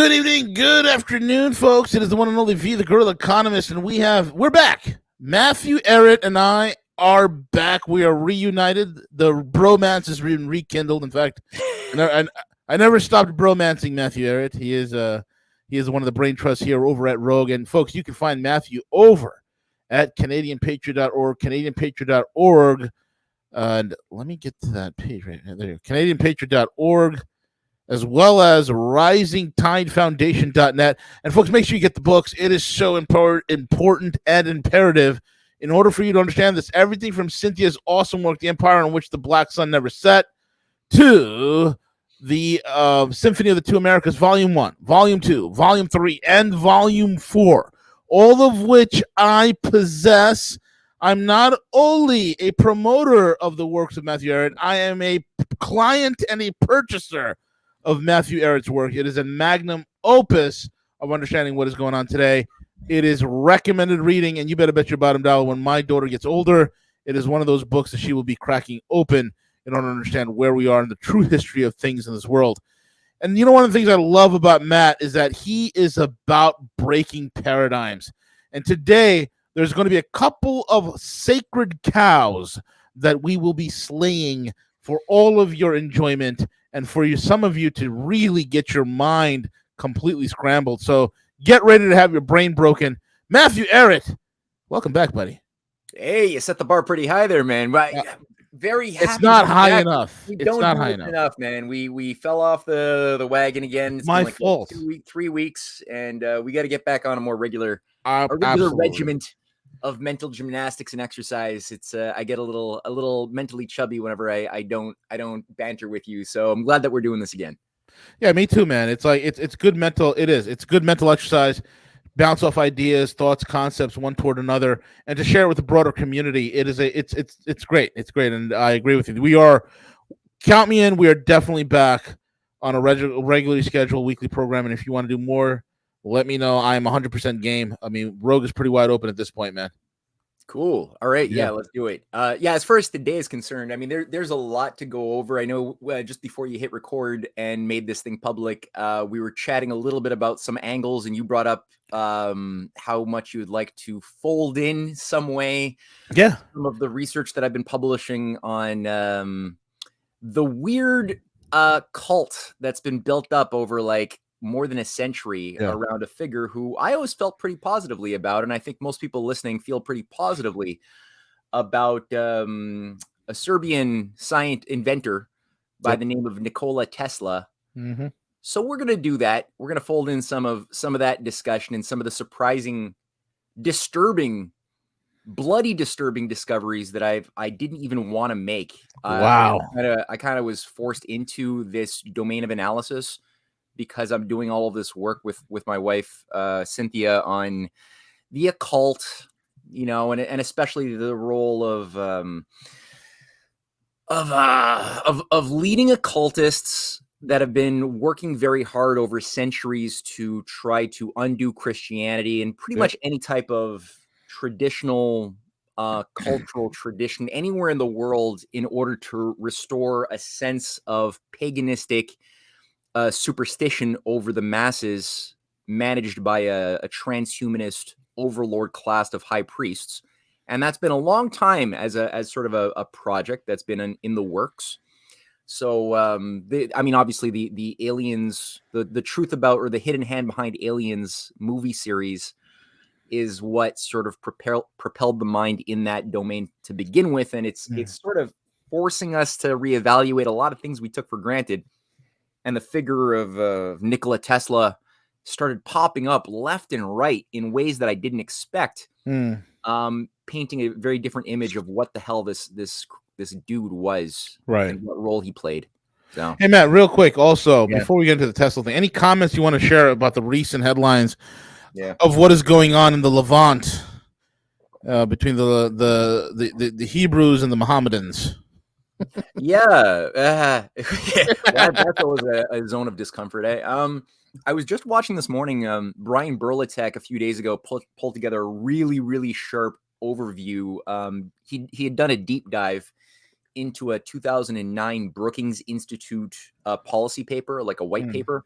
Good evening, good afternoon, folks. It is the one and only V, the Guerrilla Economist, and we're back. Matthew Ehret and I are back. We are reunited. The bromance has been rekindled. In fact, I never stopped bromancing Matthew Ehret. He is one of the brain trusts here over at Rogue. And folks, you can find Matthew over at CanadianPatriot.org, CanadianPatriot.org. And let me get to that page right there. CanadianPatriot.org. As well as risingtidefoundation.net. And folks, make sure you get the books. It is so important and imperative in order for you to understand this. Everything from Cynthia's awesome work, The Empire on Which the Black Sun Never Set, to the Symphony of the Two Americas, Volume 1, Volume 2, Volume 3, and Volume 4, all of which I possess. I'm not only a promoter of the works of Matthew Ehret, I am a client and a purchaser of Matthew Ehret's work. It is a magnum opus of understanding what is going on today. It is recommended reading, and you better bet your bottom dollar when my daughter gets older, it is one of those books that she will be cracking open in order to understand where we are in the true history of things in this world. And you know, one of the things I love about Matt is that he is about breaking paradigms. And today, there's going to be a couple of sacred cows that we will be slaying for all of your enjoyment and for some of you to really get your mind completely scrambled. So get ready to have your brain broken. Matthew Ehret, welcome back, buddy. Hey, you set the bar pretty high there, man. Right. Very happy. It's not high enough. It's not high enough, man. We fell off the wagon again. It's my been like fault. 3 weeks, and we got to get back on a more regular regiment of mental gymnastics and exercise. It's I get a little mentally chubby whenever I don't banter with you. So I'm glad that we're doing this again. Yeah, me too, man. It's like it's good mental. It's good mental exercise. Bounce off ideas, thoughts, concepts one toward another, and to share it with the broader community. It's great. It's great, and I agree with you. Count me in. We are definitely back on a regularly scheduled weekly program, and if you want to do more, let me know. I'm 100% game. I mean, Rogue is pretty wide open at this point, man. Cool. All right. Yeah, let's do it. As far as today is concerned, I mean, there's a lot to go over. I know just before you hit record and made this thing public, we were chatting a little bit about some angles, and you brought up how much you would like to fold in some way. Yeah. Some of the research that I've been publishing on the weird cult that's been built up over like more than a century around a figure who I always felt pretty positively about. And I think most people listening feel pretty positively about a Serbian science inventor by the name of Nikola Tesla. Mm-hmm. So we're going to do that. We're going to fold in some of that discussion and some of the surprising, bloody disturbing discoveries that I didn't even want to make. Wow. I kind of was forced into this domain of analysis because I'm doing all of this work with my wife, Cynthia, on the occult, you know, and especially the role of leading occultists that have been working very hard over centuries to try to undo Christianity and pretty much any type of traditional cultural tradition anywhere in the world in order to restore a sense of paganistic superstition over the masses managed by a transhumanist overlord class of high priests. And that's been a long time as sort of a project that's been in the works. So, obviously the aliens, the truth about, or the Hidden Hand Behind Aliens movie series is what sort of propelled the mind in that domain to begin with. And it's sort of forcing us to reevaluate a lot of things we took for granted. And the figure of Nikola Tesla started popping up left and right in ways that I didn't expect, painting a very different image of what the hell this dude was, right, and what role he played. So, hey Matt, real quick, also before we get into the Tesla thing, any comments you want to share about the recent headlines of what is going on in the Levant between the Hebrews and the Mohammedans? That's always a zone of discomfort. I was just watching this morning. Brian Burlatek a few days ago pulled together a really, really sharp overview. He had done a deep dive into a 2009 Brookings Institute policy paper, like a white paper,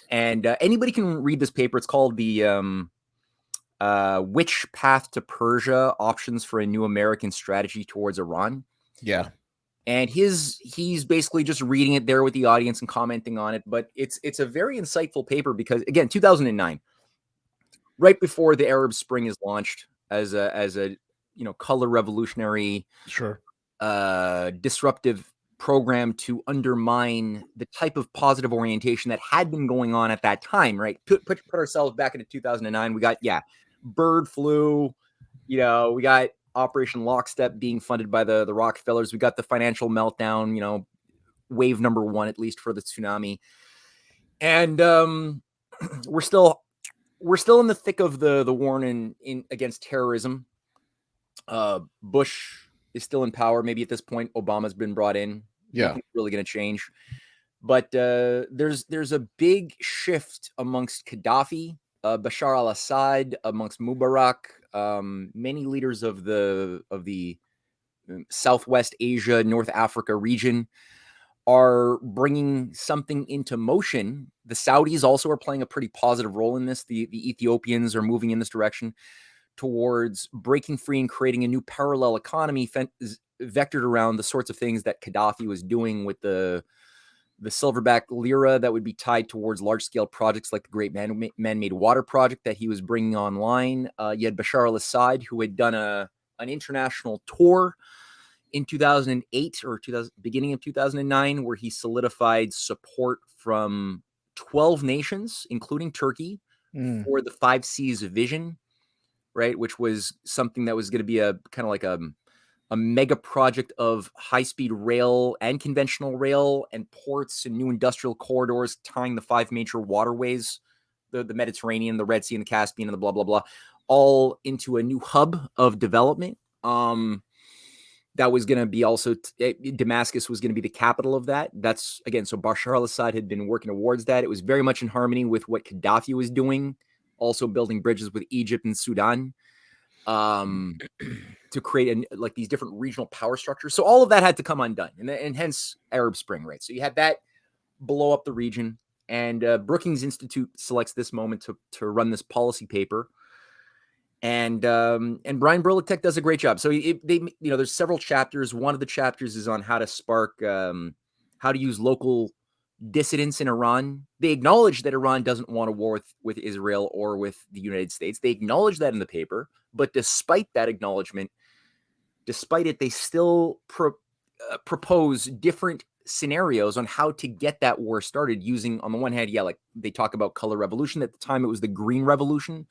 And anybody can read this paper. It's called the Which Path to Persia? Options for a New American Strategy Towards Iran. Yeah. And he's basically just reading it there with the audience and commenting on it. But it's a very insightful paper because, again, 2009, right before the Arab Spring is launched as a color revolutionary, Sure, disruptive program to undermine the type of positive orientation that had been going on at that time. Right, put ourselves back into 2009. We got bird flu. We got Operation Lockstep being funded by the Rockefellers. We got the financial meltdown, wave number 1, at least for the tsunami. And we're still in the thick of the war in against terrorism. Bush is still in power. Maybe at this point, Obama's been brought in. Yeah. Nothing's really going to change. But there's a big shift amongst Gaddafi, Bashar al-Assad, amongst Mubarak, many leaders of the Southwest Asia, North Africa region are bringing something into motion. The Saudis also are playing a pretty positive role in this. The Ethiopians are moving in this direction towards breaking free and creating a new parallel economy vectored around the sorts of things that Gaddafi was doing with the silverback lira that would be tied towards large-scale projects like the Great Man-Made Water Project that he was bringing online. You had Bashar al-Assad, who had done an international tour in 2008 or beginning of 2009, where he solidified support from 12 nations, including Turkey, for the 5 Cs vision, right? Which was something that was going to be a kind of like a mega project of high-speed rail and conventional rail and ports and new industrial corridors tying the 5 major waterways, the Mediterranean, the Red Sea, and the Caspian, and the blah, blah, blah, all into a new hub of development. That was going to be also, Damascus was going to be the capital of that. That's, again, so Bashar al-Assad had been working towards that. It was very much in harmony with what Gaddafi was doing, also building bridges with Egypt and Sudan to create these different regional power structures. So all of that had to come undone, and hence Arab Spring, right? So you had that blow up the region, and Brookings Institute selects this moment to run this policy paper. And Brian Burlitek does a great job. So there's several chapters. One of the chapters is on how to spark, how to use local dissidents in Iran. They acknowledge that Iran doesn't want a war with Israel or with the United States. They acknowledge that in the paper, but despite that acknowledgement, they still propose different scenarios on how to get that war started using, on the one hand, like they talk about color revolution. At the time, it was the Green Revolution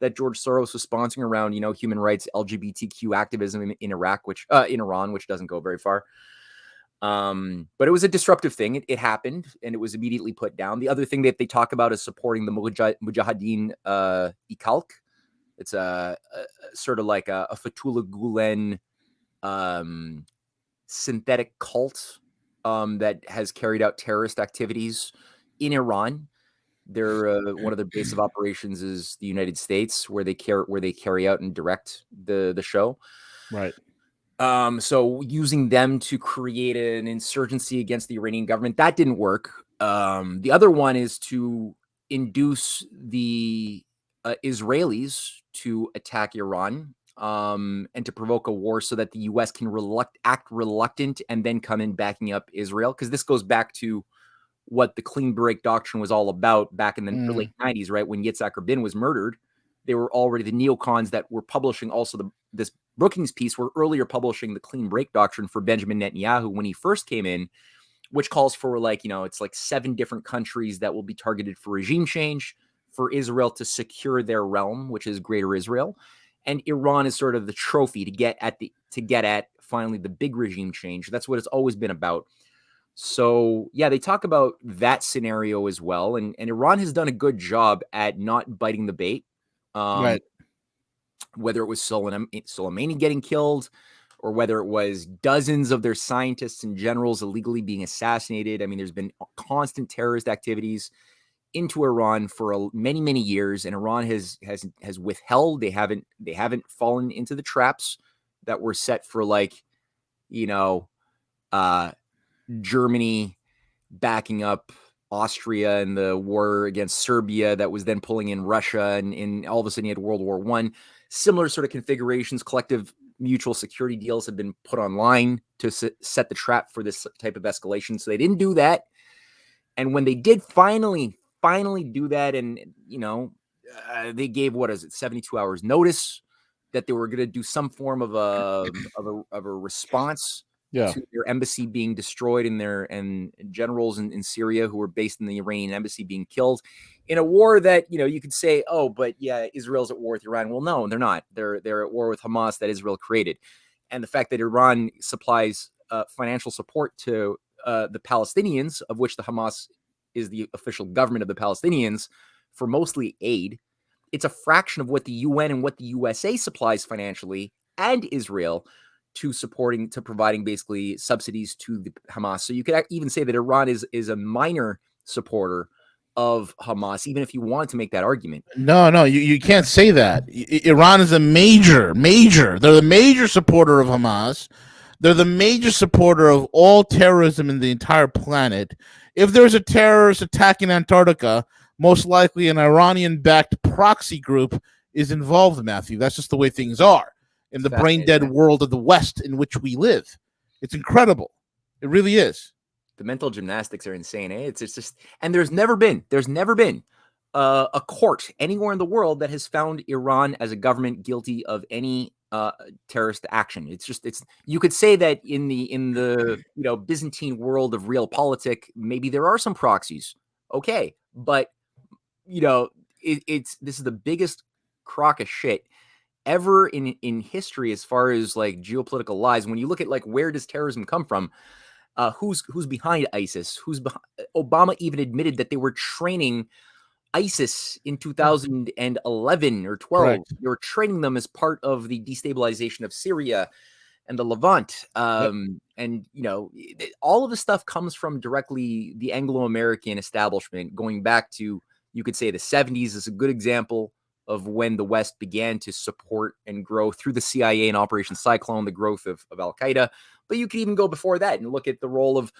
that George Soros was sponsoring around, human rights, LGBTQ activism in Iraq, in Iran, which doesn't go very far. But it was a disruptive thing. It happened, and it was immediately put down. The other thing that they talk about is supporting the Mujahideen Ikhalq. It's a sort of like a Fethullah Gulen synthetic cult that has carried out terrorist activities in Iran. They're one of their base of operations is the United States, where they carry out and direct the show. Right. So using them to create an insurgency against the Iranian government, that didn't work. The other one is to induce the Israelis to attack Iran and to provoke a war so that the U.S. can act reluctant and then come in backing up Israel. Because this goes back to what the clean break doctrine was all about back in the late 90s, right? When Yitzhak Rabin was murdered, they were already the neocons that were publishing also this Brookings piece were earlier publishing the clean break doctrine for Benjamin Netanyahu when he first came in, which calls for it's like 7 different countries that will be targeted for regime change for Israel to secure their realm, which is Greater Israel. And Iran is sort of the trophy to get at finally the big regime change. That's what it's always been about. So, yeah, they talk about that scenario as well. And Iran has done a good job at not biting the bait. Right. Whether it was Soleimani getting killed or whether it was dozens of their scientists and generals illegally being assassinated. I mean, there's been constant terrorist activities into Iran for many, many years. And Iran has withheld. They haven't fallen into the traps that were set for Germany backing up Austria and the war against Serbia that was then pulling in Russia, and all of a sudden you had World War I. Similar sort of configurations, collective mutual security deals have been put online to set the trap for this type of escalation. So they didn't do that. And when they did finally do that, and they gave, 72 hours notice that they were going to do some form of a response to their embassy being destroyed and generals in Syria who were based in the Iranian embassy being killed in a war that, you could say, oh, but yeah, Israel's at war with Iran. Well, no, they're not. They're at war with Hamas that Israel created. And the fact that Iran supplies financial support to the Palestinians, of which the Hamas is the official government of the Palestinians, for mostly aid. It's a fraction of what the UN and what the USA supplies financially and Israel to providing basically subsidies to the Hamas. So you could even say that Iran is a minor supporter of Hamas, even if you wanted to make that argument. No, you can't say that. Iran is a major. They're the major supporter of Hamas. They're the major supporter of all terrorism in the entire planet. If there's a terrorist attack in Antarctica, most likely an Iranian-backed proxy group is involved, Matthew. That's just the way things are in the brain-dead world of the West in which we live. It's incredible. It really is. The mental gymnastics are insane. It's just, and there's never been a court anywhere in the world that has found Iran as a government guilty of any terrorist action. You could say that in the Byzantine world of realpolitik, maybe there are some proxies. Okay, but this is the biggest crock of shit ever in history as far as like geopolitical lies. When you look at like where does terrorism come from, who's behind ISIS, Obama even admitted that they were training ISIS in 2011 or 12. Correct. They were training them as part of the destabilization of Syria and the Levant. And all of this stuff comes from directly the Anglo-American establishment, going back to, you could say, the 70s is a good example of when the West began to support and grow through the CIA and Operation Cyclone, the growth of Al-Qaeda. But you could even go before that and look at the role of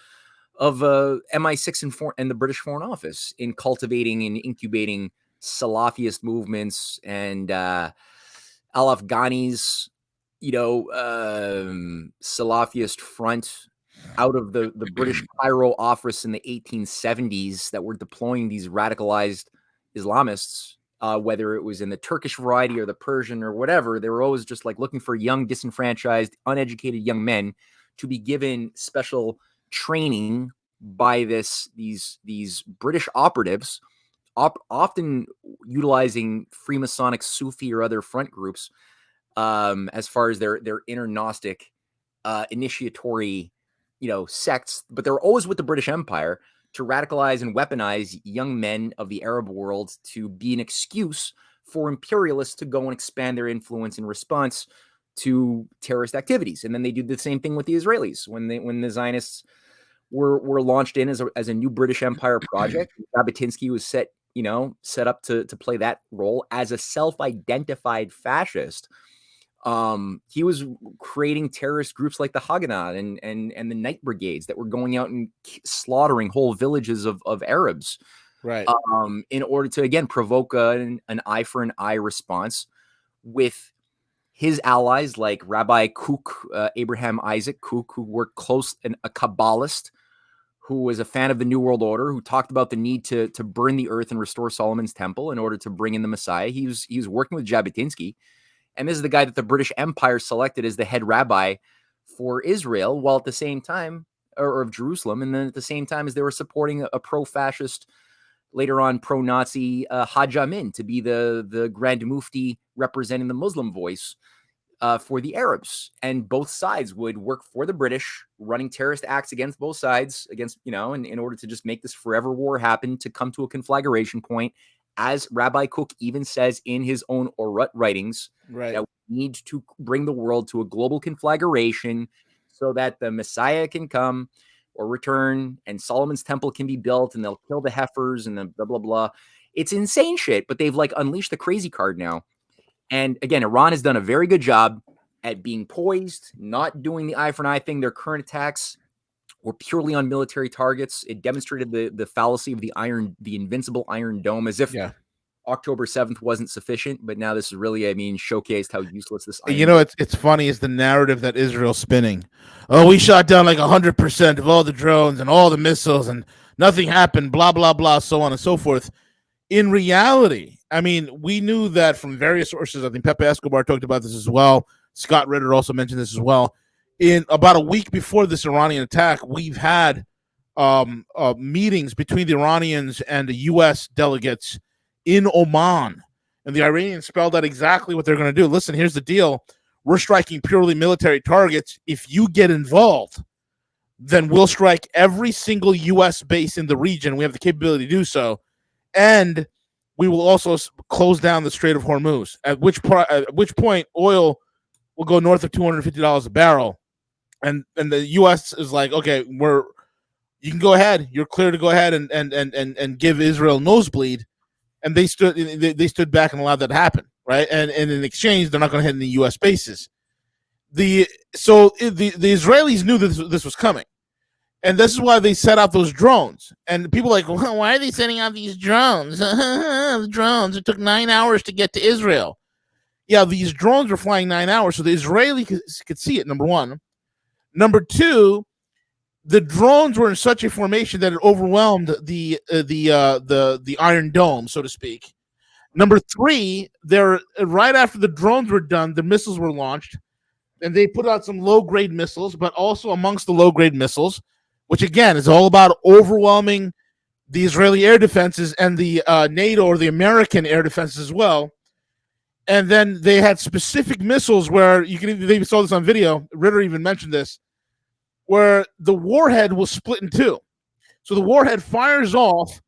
MI6 and the British Foreign Office in cultivating and incubating Salafist movements and Al-Afghani's, Salafist front out of the British Cairo office in the 1870s that were deploying these radicalized Islamists, whether it was in the Turkish variety or the Persian or whatever. They were always just like looking for young, disenfranchised, uneducated young men to be given special training by these British operatives, often utilizing Freemasonic, Sufi, or other front groups as far as their inner Gnostic initiatory sects, but they're always with the British Empire to radicalize and weaponize young men of the Arab world to be an excuse for imperialists to go and expand their influence in response to terrorist activities. And then they do the same thing with the Israelis when the Zionists were launched in as a new British Empire project. Jabotinsky was set up to play that role as a self-identified fascist. He was creating terrorist groups like the Haganah and the Night Brigades that were going out and slaughtering whole villages of Arabs, right? In order to again provoke an eye for an eye response with his allies like Rabbi Kook, Abraham Isaac Kook, who worked close, and a Kabbalist who was a fan of the New World Order, who talked about the need to burn the earth and restore Solomon's temple in order to bring in the Messiah. He was working with Jabotinsky. And this is the guy that the British Empire selected as the head rabbi for Israel, while at the same time, or of Jerusalem, and then at the same time as they were supporting a pro-fascist, later on pro-Nazi Hajj Amin to be the Grand Mufti representing the Muslim voice for the Arabs. And both sides would work for the British, running terrorist acts against both sides, in order to just make this forever war happen, to come to a conflagration point. As Rabbi Kook even says in his own Ehret writings, right, that we need to bring the world to a global conflagration so that the Messiah can come or return and Solomon's temple can be built and they'll kill the heifers and the blah, blah, blah. It's insane shit, but they've like unleashed the crazy card now. And again, Iran has done a very good job at being poised, not doing the eye for an eye thing. Their current attacks were purely on military targets. It demonstrated the fallacy of the invincible Iron Dome, as if October 7th wasn't sufficient. But now this is really, showcased how useless this Iron Dome. It's funny is the narrative that Israel's spinning. Oh, we shot down like 100% of all the drones and all the missiles and nothing happened, blah, blah, blah, so on and so forth. In reality, we knew that from various sources. I think Pepe Escobar talked about this as well. Scott Ritter also mentioned this as well. In about a week before this Iranian attack, we've had meetings between the Iranians and the U.S. delegates in Oman. And the Iranians spelled out exactly what they're going to do. Listen, here's the deal. We're striking purely military targets. If you get involved, then we'll strike every single U.S. base in the region. We have the capability to do so. And we will also close down the Strait of Hormuz, at which point oil will go north of $250 a barrel. And the U.S. is like, okay, you can go ahead. You're clear to go ahead and give Israel nosebleed. And they stood back and allowed that to happen, right? And in exchange, they're not going to hit any U.S. bases. The Israelis knew this was coming, and this is why they set out those drones. And people are like, well, why are they sending out these drones? The drones. It took 9 hours to get to Israel. Yeah, these drones were flying 9 hours, so the Israelis could see it. Number one. Number two, the drones were in such a formation that it overwhelmed the Iron Dome, so to speak. Number three, right after the drones were done, the missiles were launched, and they put out some low-grade missiles, but also amongst the low-grade missiles, which again is all about overwhelming the Israeli air defenses and the NATO or the American air defenses as well. And then they had specific missiles where they saw this on video. Ritter even mentioned this, where the warhead was split in two. So the warhead fires off,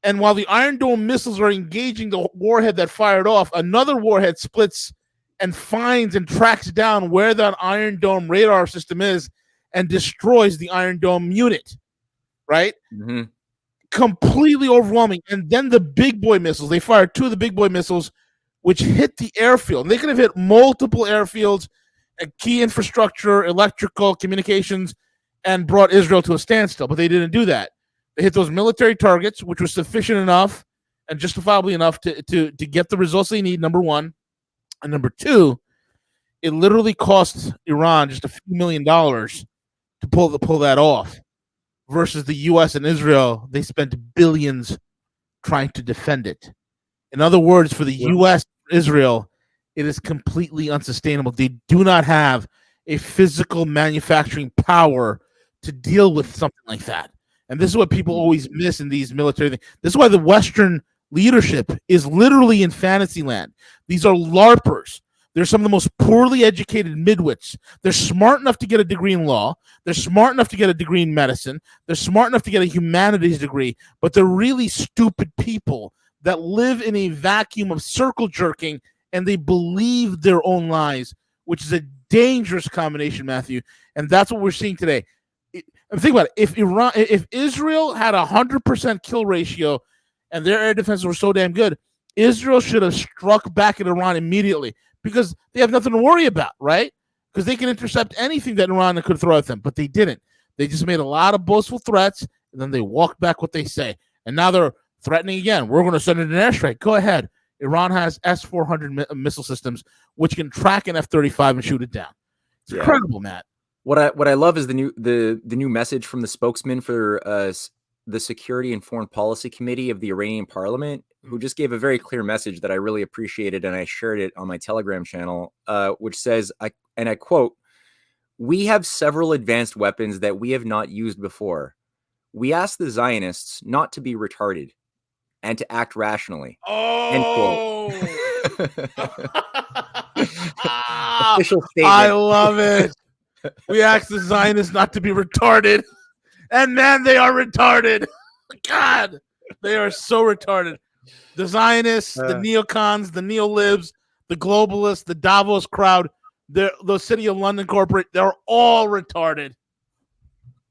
and while the Iron Dome missiles are engaging the warhead that fired off, another warhead splits and finds and tracks down where that Iron Dome radar system is and destroys the Iron Dome unit, right? Mm-hmm. Completely overwhelming. And then the big boy missiles, they fired two of the big boy missiles, which hit the airfield. And they could have hit multiple airfields, key infrastructure, electrical, communications, and brought Israel to a standstill. But they didn't do that. They hit those military targets, which was sufficient enough and justifiably enough to get the results they need, number one. And number two, it literally cost Iran just a few $1 million to pull that off. Versus the U.S. and Israel, they spent billions trying to defend it. In other words, for the U.S. Israel, it is completely unsustainable. They do not have a physical manufacturing power to deal with something like that. And this is what people always miss in these military things. This is why the Western leadership is literally in fantasy land. These are LARPers. They're some of the most poorly educated midwits. They're smart enough to get a degree in law. They're smart enough to get a degree in medicine. They're smart enough to get a humanities degree. But they're really stupid people that live in a vacuum of circle jerking, and they believe their own lies, which is a dangerous combination, Matthew. And that's what we're seeing today. Think about it. If Israel had 100% kill ratio and their air defenses were so damn good, Israel should have struck back at Iran immediately because they have nothing to worry about, right? Because they can intercept anything that Iran could throw at them, but they didn't. They just made a lot of boastful threats, and then they walked back what they say. And now they're threatening again. We're going to send in an airstrike. Go ahead. Iran has S-400 missile systems, which can track an F-35 and shoot it down. It's incredible, Matt. What I love is the new message from the spokesman for the Security and Foreign Policy Committee of the Iranian Parliament, who just gave a very clear message that I really appreciated, and I shared it on my Telegram channel, which says, I quote, "We have several advanced weapons that we have not used before. We ask the Zionists not to be retarded and to act rationally." Oh, end quote. Official statement. I love it. We ask the Zionists not to be retarded, and man, they are retarded. God, they are so retarded. The Zionists, the neocons, the neolibs, the globalists, the Davos crowd, the City of London corporate, they're all retarded.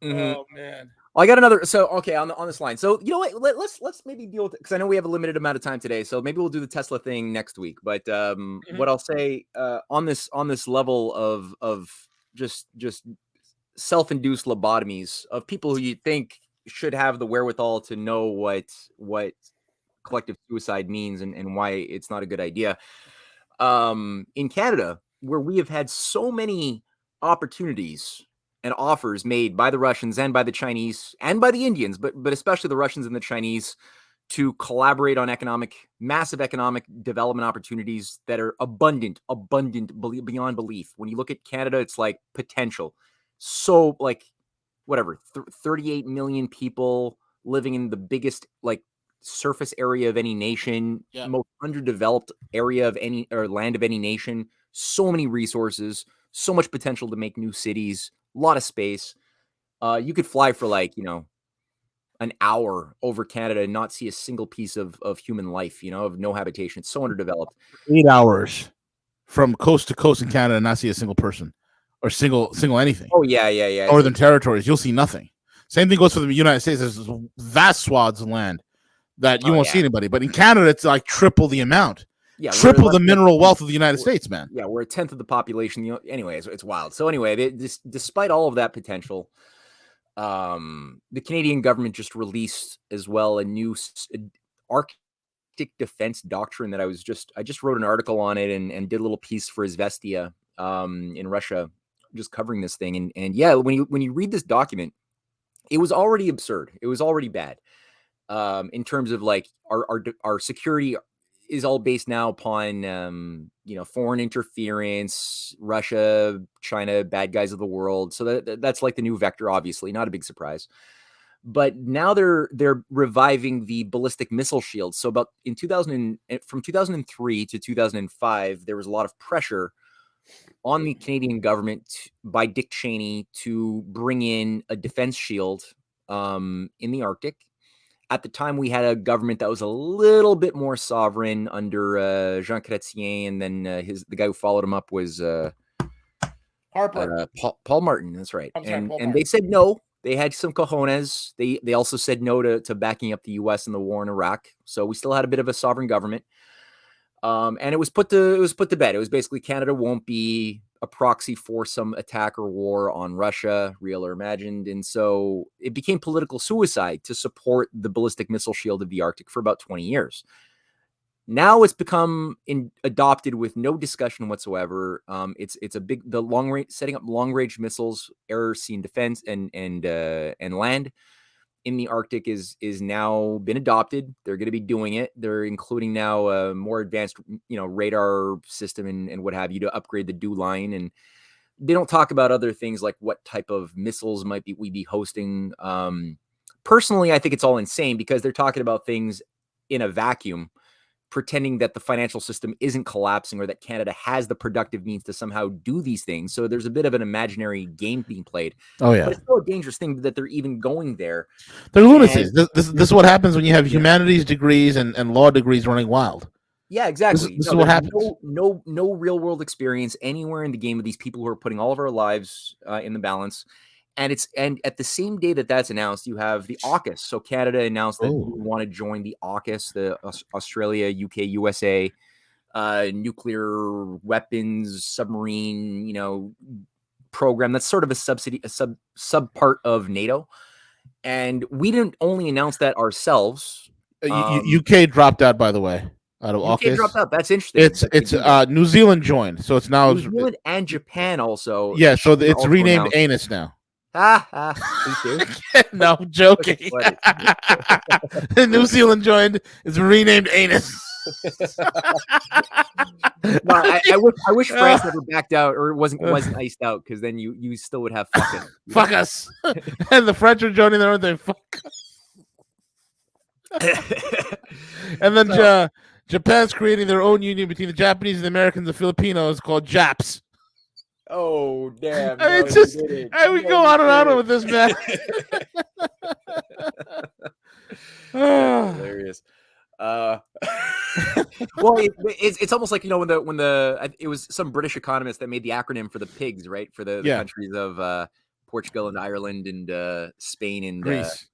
Mm-hmm. Oh man. I got another. So okay, on this line. So you know what? Let's maybe deal with it because I know we have a limited amount of time today. So maybe we'll do the Tesla thing next week. But what I'll say on this level of just self-induced lobotomies of people who you think should have the wherewithal to know what collective suicide means and why it's not a good idea. In Canada, where we have had so many opportunities and offers made by the Russians and by the Chinese and by the Indians, but especially the Russians and the Chinese, to collaborate on massive economic development opportunities that are abundant beyond belief. When you look at Canada, it's like potential. So like whatever, 38 million people living in the biggest like surface area of any nation, most underdeveloped area of any or land of any nation, so many resources, so much potential to make new cities, a lot of space. You could fly for like, an hour over Canada and not see a single piece of human life, of no habitation. It's so underdeveloped. 8 hours from coast to coast in Canada and not see a single person or single anything. Oh, yeah. Northern territories, you'll see nothing. Same thing goes for the United States. There's vast swaths of land that you won't see anybody. But in Canada, it's like triple the amount. Yeah, triple the mineral wealth of the United States, man. Yeah, we're a tenth of the population. Anyway, it's wild. So anyway, despite all of that potential, the Canadian government just released as well a new Arctic defense doctrine that I just wrote an article on it and did a little piece for Izvestia in Russia, just covering this thing. And yeah, when you read this document, it was already absurd. It was already bad in terms of like our security is all based now upon foreign interference, Russia, China, bad guys of the world. So that's like the new vector, obviously, not a big surprise. But now they're reviving the ballistic missile shield. So from 2003 to 2005, there was a lot of pressure on the Canadian government by Dick Cheney to bring in a defense shield in the Arctic. At the time, we had a government that was a little bit more sovereign under Jean Chrétien, and then the guy who followed him up was Harper. Paul Martin. That's right. And they said no. They had some cojones. They also said no to backing up the U.S. in the war in Iraq. So we still had a bit of a sovereign government. And it was put to bed. It was basically Canada won't be a proxy for some attack or war on Russia, real or imagined. And so it became political suicide to support the ballistic missile shield of the Arctic for about 20 years. Now it's become adopted with no discussion whatsoever. It's setting up long range missiles, air, sea, and defense, and land in the Arctic is now been adopted. They're going to be doing it. They're including now a more advanced, radar system and what have you to upgrade the dew line. And they don't talk about other things like what type of missiles we be hosting. Personally, I think it's all insane because they're talking about things in a vacuum, pretending that the financial system isn't collapsing or that Canada has the productive means to somehow do these things. So there's a bit of an imaginary game being played. Oh, yeah. But it's still a dangerous thing that they're even going there. They're lunatics. This is what happens when you have humanities degrees and law degrees running wild. Yeah, exactly. This is what happens. No real world experience anywhere in the game of these people who are putting all of our lives in the balance. And at the same day that's announced, you have the AUKUS. So Canada announced that we want to join the AUKUS, the Australia, UK, USA, nuclear weapons, submarine, program. That's sort of a sub part of NATO. And we didn't only announce that ourselves. UK dropped out, by the way. Out of AUKUS. Dropped out. That's interesting. It's New Zealand joined, so it's now New Zealand and Japan also. Yeah, so it's renamed ANUS now. No, I'm joking. New Zealand joined. It's renamed ANUS. No, I wish France never backed out or wasn't iced out, because then you still would have fuck us. And the French are joining their own thing. Fuck us. And then Japan's creating their own union between the Japanese and the Americans and Filipinos called JAPS. Oh, damn. We go on and on with this, man. Hilarious. Well, it's almost like, when it was some British economist that made the acronym for the PIGS, right? For the countries of Portugal and Ireland and Spain and Greece.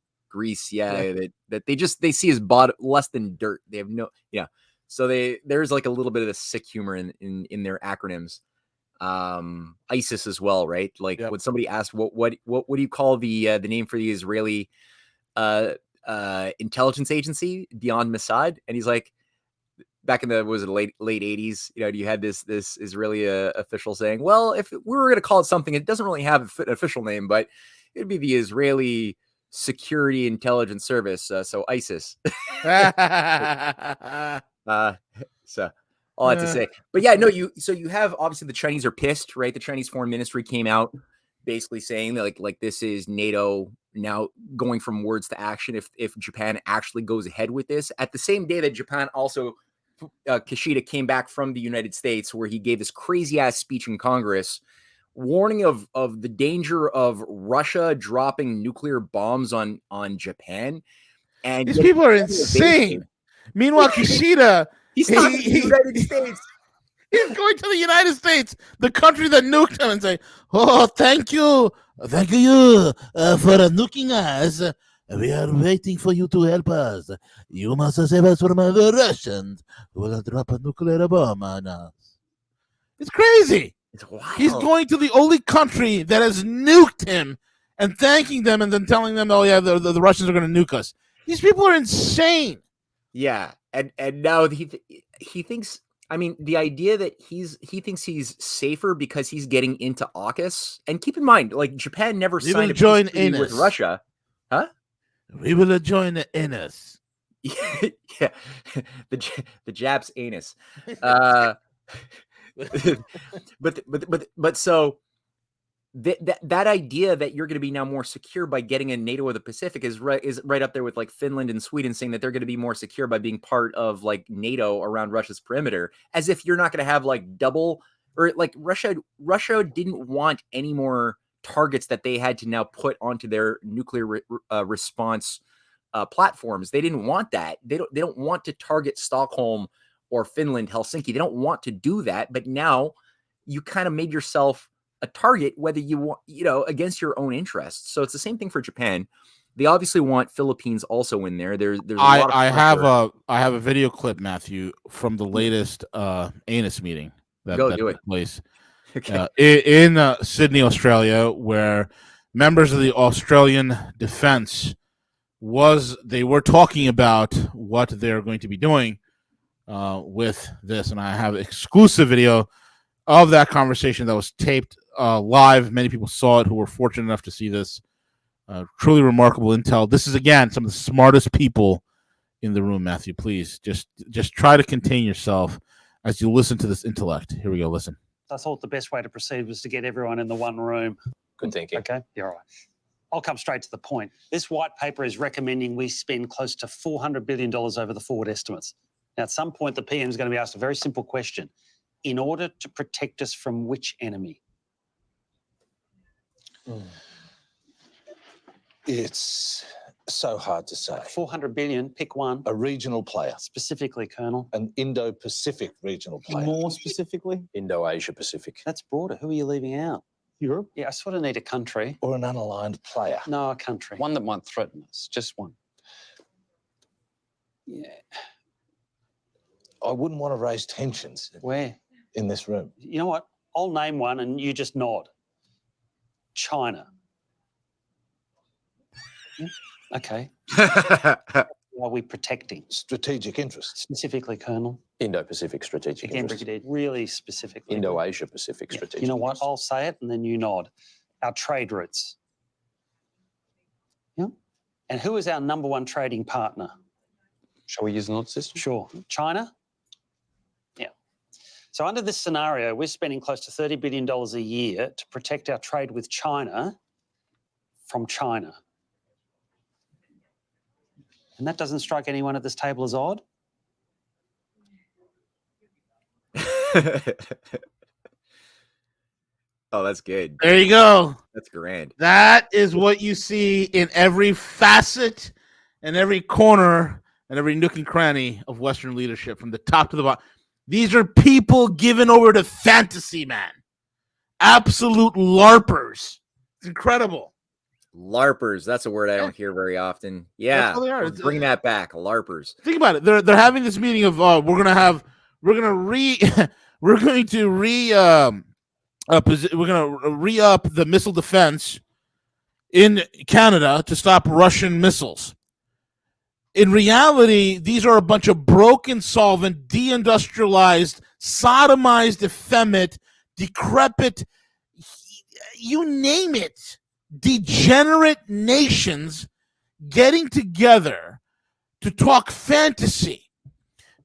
That they see as less than dirt. They have no, So there's like a little bit of the sick humor in their acronyms. ISIS as well, right? Like Yep. when somebody asked what do you call the name for the Israeli intelligence agency beyond Mossad? And he's like, back in the late 80s, you had this Israeli official saying, well, if we were going to call it something, it doesn't really have an official name, but it'd be the Israeli Security Intelligence Service, so ISIS. So all that to say, but yeah, no, you have, obviously the Chinese are pissed, right? The Chinese Foreign Ministry came out basically saying that like this is NATO now going from words to action if Japan actually goes ahead with this. At the same day that Japan also, Kishida came back from the United States, where he gave this crazy ass speech in Congress warning of the danger of Russia dropping nuclear bombs on Japan. And these people are insane. Meanwhile, Kishida, he's talking to the United States. He's going to the United States, the country that nuked him, and say, "Oh, thank you for nuking us. We are waiting for you to help us. You must save us from the Russians who will drop a nuclear bomb on us." It's crazy. It's wild. He's going to the only country that has nuked him and thanking them, and then telling them, "Oh yeah, the Russians are going to nuke us." These people are insane. Yeah, and now he thinks. I mean, the idea that he thinks he's safer because he's getting into AUKUS. And keep in mind, like, Japan never signed a peace treaty with Russia. Huh? We will join the anus. Yeah, the Japs anus. But so that idea that you're going to be now more secure by getting in NATO of the Pacific is right up there with like Finland and Sweden saying that they're going to be more secure by being part of like NATO around Russia's perimeter, as if you're not going to have like double, or like Russia didn't want any more targets that they had to now put onto their nuclear response platforms. They didn't want that. They don't want to target Stockholm or Finland, Helsinki. They don't want to do that. But now you kind of made yourself a target, whether you want, against your own interests. So it's the same thing for Japan. They obviously want Philippines also in there. There's a lot of I have a video clip, Matthew, from the latest ANUS meeting that took place in Sydney, Australia, where members of the Australian Defence they were talking about what they're going to be doing with this, and I have exclusive video of that conversation that was taped live. Many people saw it who were fortunate enough to see this. Truly remarkable intel. This is, again, some of the smartest people in the room, Matthew. Please, just try to contain yourself as you listen to this intellect. Here we go. Listen. I thought the best way to proceed was to get everyone in the one room. Good thinking. Okay, you're all right. I'll come straight to the point. This white paper is recommending we spend close to $400 billion over the forward estimates. Now, at some point, the PM is going to be asked a very simple question. In order to protect us from which enemy? It's so hard to say. 400 billion, pick one. A regional player. Specifically, Colonel. An Indo-Pacific regional player. More specifically? Indo-Asia Pacific. That's broader. Who are you leaving out? Europe? Yeah, I sort of need a country. Or an unaligned player. No, a country. One that might threaten us. Just one. Yeah. I wouldn't want to raise tensions. Where? In this room. You know what? I'll name one and you just nod. China. Yeah. Okay. Are we protecting? Strategic interests. Specifically, Colonel. Indo-Pacific strategic Again, interest. Brigadier, really specifically. Indo-Asia Pacific strategic You know what? interest. I'll say it and then you nod. Our trade routes. Yeah. And who is our number one trading partner? Shall we use the nod system? Sure. China? Yeah. So under this scenario, we're spending close to $30 billion a year to protect our trade with China from China. And that doesn't strike anyone at this table as odd? Oh, that's good. There you go. That's grand. That is what you see in every facet and every corner and every nook and cranny of Western leadership, from the top to the bottom. These are people given over to fantasy, man. Absolute LARPers. It's incredible. LARPers. That's a word I don't hear very often. Yeah. That's what they are. Bring that back. LARPers. Think about it. They're having this meeting of we're going to we're going to re-up the missile defense in Canada to stop Russian missiles. In reality, these are a bunch of broken, solvent, deindustrialized, sodomized, effeminate, decrepit, you name it, degenerate nations getting together to talk fantasy,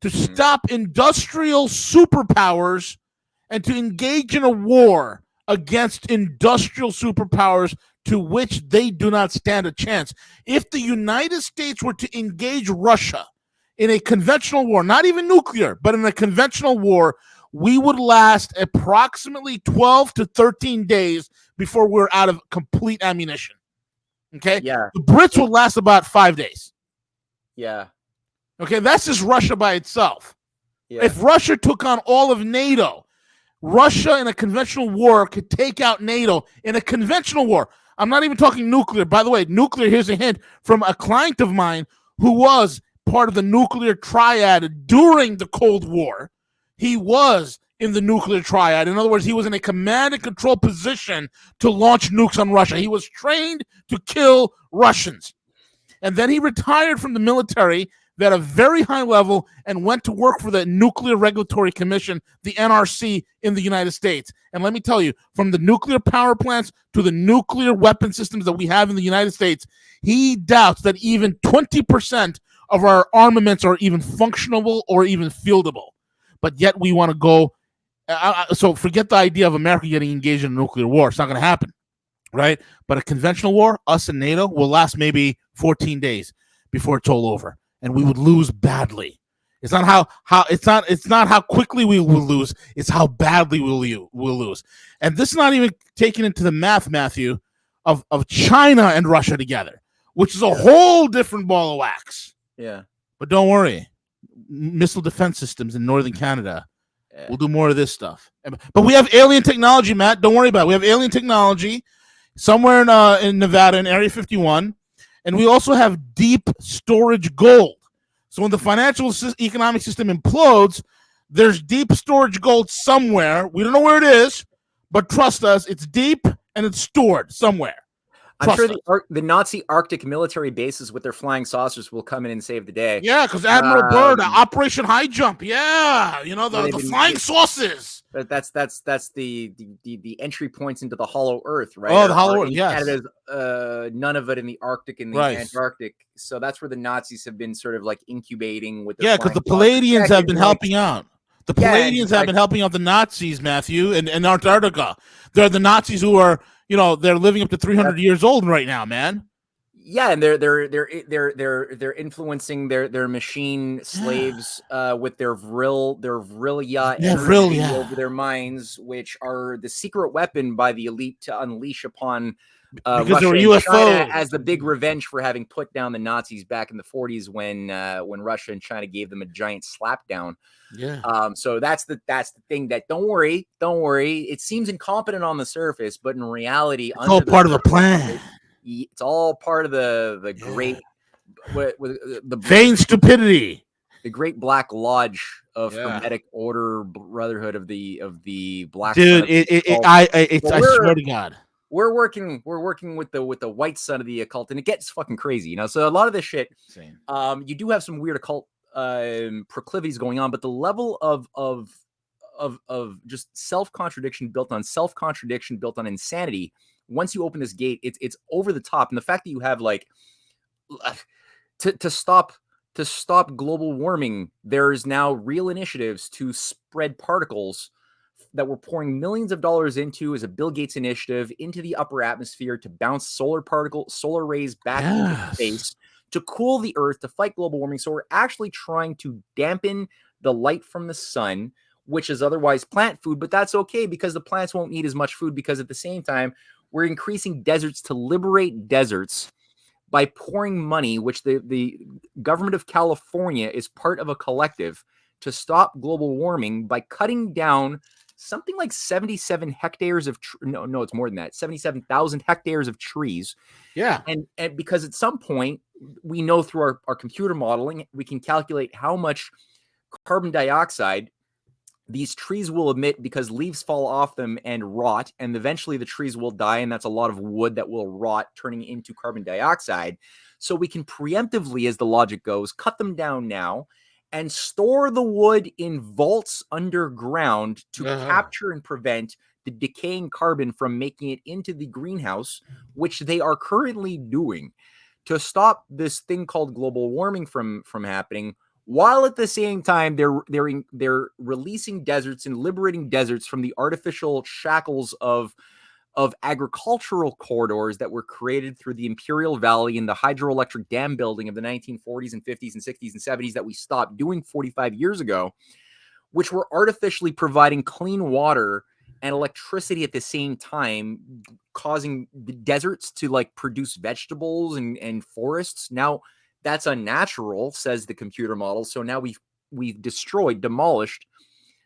to stop industrial superpowers and to engage in a war against industrial superpowers to which they do not stand a chance. If the United States were to engage Russia in a conventional war, not even nuclear, but in a conventional war, we would last approximately 12 to 13 days before we're out of complete ammunition. Okay? Yeah. The Brits would last about 5 days. Yeah. Okay, that's just Russia by itself. Yeah. If Russia took on all of NATO, Russia in a conventional war could take out NATO in a conventional war. I'm not even talking nuclear. By the way, nuclear, here's a hint from a client of mine who was part of the nuclear triad during the Cold War. He was in the nuclear triad. In other words, he was in a command and control position to launch nukes on Russia. He was trained to kill Russians. And then he retired from the military at a very high level and went to work for the Nuclear Regulatory Commission, the NRC, in the United States. And let me tell you, from the nuclear power plants to the nuclear weapon systems that we have in the United States, he doubts that even 20% of our armaments are even functionable or even fieldable. But yet we want to go. So forget the idea of America getting engaged in a nuclear war. It's not going to happen, right? But a conventional war, us and NATO, will last maybe 14 days before it's all over. And we would lose badly. It's not how quickly we will lose. It's how badly we'll lose. And this is not even taken into the math, Matthew, of China and Russia together, which is a whole different ball of wax. Yeah. But don't worry, missile defense systems in northern Canada. We'll do more of this stuff. But we have alien technology, Matt. Don't worry about it. We have alien technology somewhere in Nevada in Area 51. And we also have deep storage gold. So when the financial economic system implodes, there's deep storage gold somewhere. We don't know where it is, but trust us, it's deep and it's stored somewhere. I'm sure the Nazi Arctic military bases with their flying saucers will come in and save the day. Yeah, because Admiral Byrd, Operation High Jump. Yeah, you know, the flying saucers. That's the entry points into the Hollow Earth, right? Oh, the Hollow Earth, yes. Canada's none of it in the Arctic and the Antarctic. So that's where the Nazis have been sort of like incubating with. Yeah, because the Palladians have been helping out. The Palladians have been helping out the Nazis, Matthew, in Antarctica. They're the Nazis who are, you know, they're living up to 300 years old right now, man. Yeah, and they're influencing their machine slaves with their Vrilya energy over their minds, which are the secret weapon by the elite to unleash upon Russia and UFOs. China as the big revenge for having put down the Nazis back in the 40s when Russia and China gave them a giant slap down. Yeah. So that's the thing that don't worry. It seems incompetent on the surface, but in reality, it's all part of the plan. It's all part of the great the vain stupidity, the great black lodge of Hermetic Order Brotherhood of the Black. Dude, I swear to God. We're working with the white son of the occult, and it gets fucking crazy, you know. So a lot of this shit, you do have some weird occult proclivities going on, but the level of just self-contradiction built on self-contradiction built on insanity, once you open this gate, it's over the top. And the fact that you have like to stop global warming, there's now real initiatives to spread particles that we're pouring millions of dollars into as a Bill Gates initiative into the upper atmosphere to bounce solar rays back into space to cool the earth, to fight global warming. So we're actually trying to dampen the light from the sun, which is otherwise plant food, but that's okay because the plants won't need as much food, because at the same time, we're increasing deserts to liberate deserts by pouring money, which the government of California is part of a collective to stop global warming by cutting down something like 77 hectares of no, it's more than that, 77,000 hectares of trees. Yeah. And because at some point, we know through our computer modeling, we can calculate how much carbon dioxide these trees will emit because leaves fall off them and rot, and eventually the trees will die, and that's a lot of wood that will rot, turning into carbon dioxide. So we can preemptively, as the logic goes, cut them down now and store the wood in vaults underground to capture and prevent the decaying carbon from making it into the greenhouse, which they are currently doing to stop this thing called global warming from happening, while at the same time they're releasing deserts and liberating deserts from the artificial shackles of agricultural corridors that were created through the Imperial Valley and the hydroelectric dam building of the 1940s and 50s and 60s and 70s that we stopped doing 45 years ago, which were artificially providing clean water and electricity at the same time, causing the deserts to like produce vegetables and forests. Now that's unnatural, says the computer model. So now we've demolished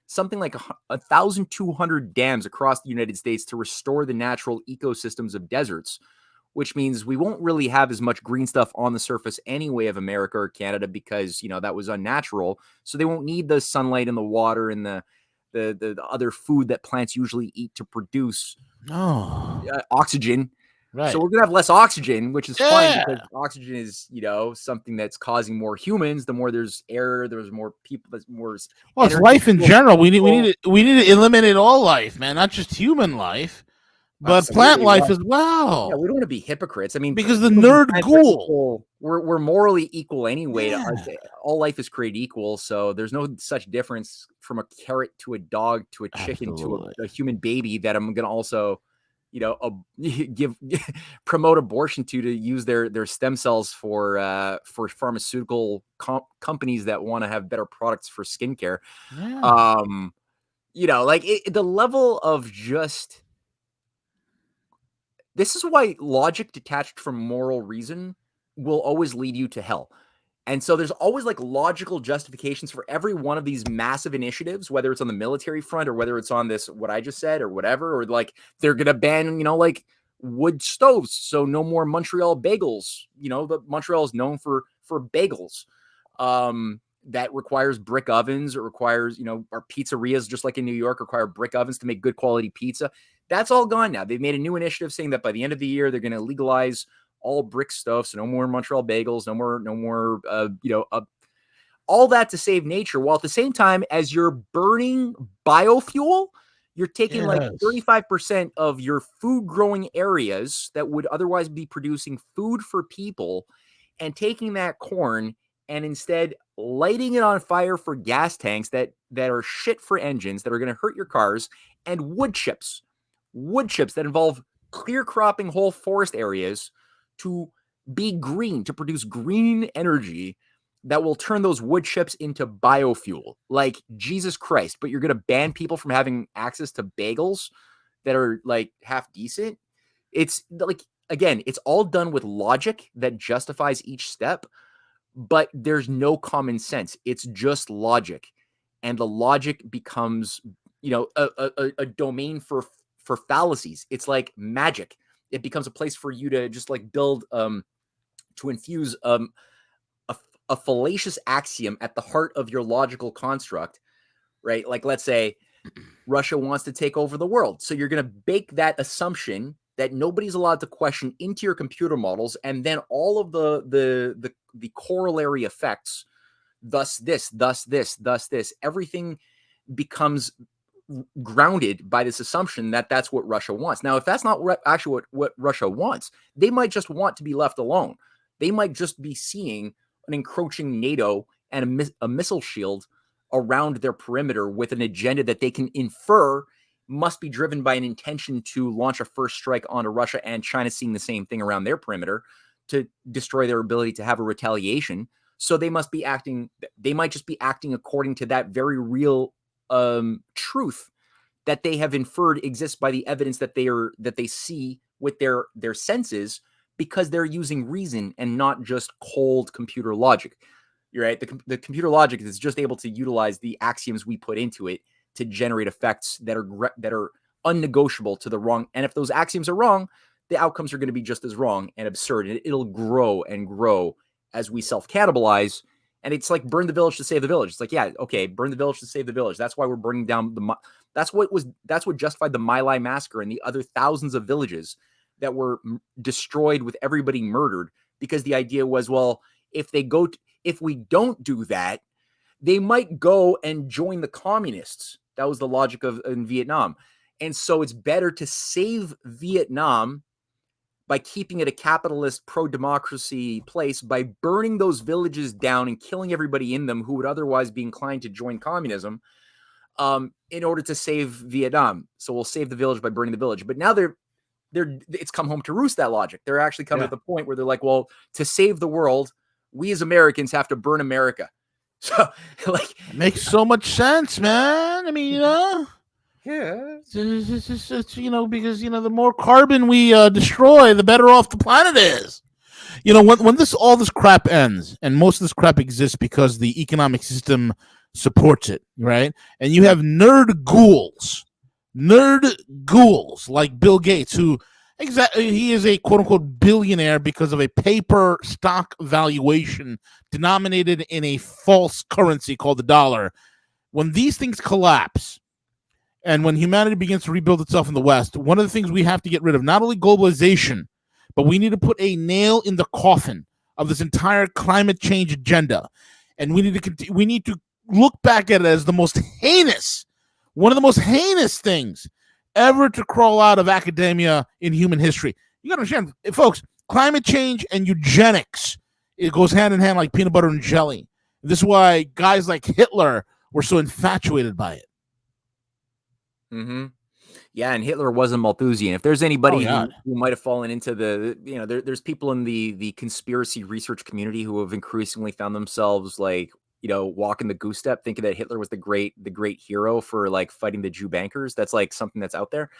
something like 1,200 dams across the United States to restore the natural ecosystems of deserts, which means we won't really have as much green stuff on the surface anyway of America or Canada because, that was unnatural. So they won't need the sunlight and the water and the other food that plants usually eat to produce oxygen. Right. So we're going to have less oxygen, which is fine because oxygen is, something that's causing more humans. The more there's air, there's more people, there's more. Well, it's life in general. We need to eliminate all life, man, not just human life, but absolutely, plant life as well. Yeah, we don't want to be hypocrites. I mean, because the nerd ghoul, we're morally equal anyway. Yeah. All life is created equal, so there's no such difference from a carrot to a dog to a chicken to a human baby that I'm going to also, promote abortion to use their stem cells for pharmaceutical companies that want to have better products for skincare. Yeah. The level of just. This is why logic detached from moral reason will always lead you to hell. And so there's always like logical justifications for every one of these massive initiatives, whether it's on the military front or whether it's on this, what I just said or whatever, or like they're going to ban, like wood stoves. So no more Montreal bagels. The Montreal is known for bagels. That requires brick ovens. It requires, our pizzerias, just like in New York, require brick ovens to make good quality pizza. That's all gone now. They've made a new initiative saying that by the end of the year, they're going to legalize all brick stuff. So no more Montreal bagels, no more, all that to save nature. While at the same time, as you're burning biofuel, you're taking like 35% of your food growing areas that would otherwise be producing food for people and taking that corn and instead lighting it on fire for gas tanks that are shit for engines that are going to hurt your cars, and wood chips that involve clear cropping whole forest areas to be green, to produce green energy that will turn those wood chips into biofuel. Like Jesus Christ, but you're going to ban people from having access to bagels that are like half decent. It's like, again, it's all done with logic that justifies each step, but there's no common sense. It's just logic. And the logic becomes, a domain for fallacies. It's like magic. It becomes a place for you to just like build, to infuse a fallacious axiom at the heart of your logical construct, right? Like, let's say Russia wants to take over the world. So you're going to bake that assumption that nobody's allowed to question into your computer models. And then all of the corollary effects, thus this, everything becomes grounded by this assumption that that's what Russia wants. Now, if that's not actually what Russia wants, they might just want to be left alone. They might just be seeing an encroaching NATO and a missile shield around their perimeter with an agenda that they can infer must be driven by an intention to launch a first strike onto Russia, and China seeing the same thing around their perimeter to destroy their ability to have a retaliation. So they might just be acting according to that very real truth that they have inferred exists by the evidence that they see with their senses, because they're using reason and not just cold computer logic. You're right. The computer logic is just able to utilize the axioms we put into it to generate effects that are unnegotiable to the wrong. And if those axioms are wrong, the outcomes are going to be just as wrong and absurd. And it'll grow and grow as we self-cannibalize And it's like burn the village to save the village. It's like, yeah, okay, burn the village to save the village. That's why we're burning down that's what justified the My Lai massacre and the other thousands of villages that were destroyed with everybody murdered, because the idea was, well, if we don't do that, they might go and join the communists. That was the logic in Vietnam. And so it's better to save Vietnam by keeping it a capitalist, pro-democracy place, by burning those villages down and killing everybody in them who would otherwise be inclined to join communism, in order to save Vietnam. So we'll save the village by burning the village. But now it's come home to roost, that logic. They're actually coming to the point where they're like, well, to save the world, we as Americans have to burn America. So, like, it makes so much sense, man. I mean, yeah, it's because the more carbon we destroy, the better off the planet is. When all this crap ends, and most of this crap exists because the economic system supports it, right? And you have nerd ghouls like Bill Gates, who he is a quote unquote billionaire because of a paper stock valuation denominated in a false currency called the dollar. When these things collapse, and when humanity begins to rebuild itself in the West, one of the things we have to get rid of, not only globalization, but we need to put a nail in the coffin of this entire climate change agenda. And we need to look back at it as one of the most heinous things ever to crawl out of academia in human history. You got to understand, folks, climate change and eugenics, it goes hand in hand like peanut butter and jelly. This is why guys like Hitler were so infatuated by it. Mm-hmm. Yeah, and Hitler was a Malthusian. If there's anybody who might have fallen into there's people in the conspiracy research community who have increasingly found themselves like, walking the goose step, thinking that Hitler was the great hero for like fighting the Jew bankers. That's like something that's out there.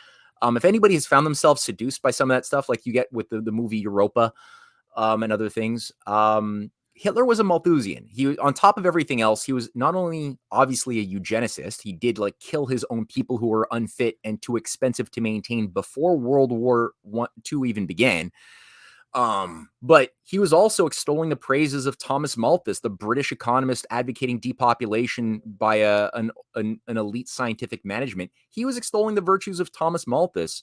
If anybody has found themselves seduced by some of that stuff, like you get with the movie Europa, and other things, Hitler was a Malthusian. He, on top of everything else, he was not only obviously a eugenicist. He did like kill his own people who were unfit and too expensive to maintain before World War II even began. But he was also extolling the praises of Thomas Malthus, the British economist advocating depopulation by an elite scientific management. He was extolling the virtues of Thomas Malthus,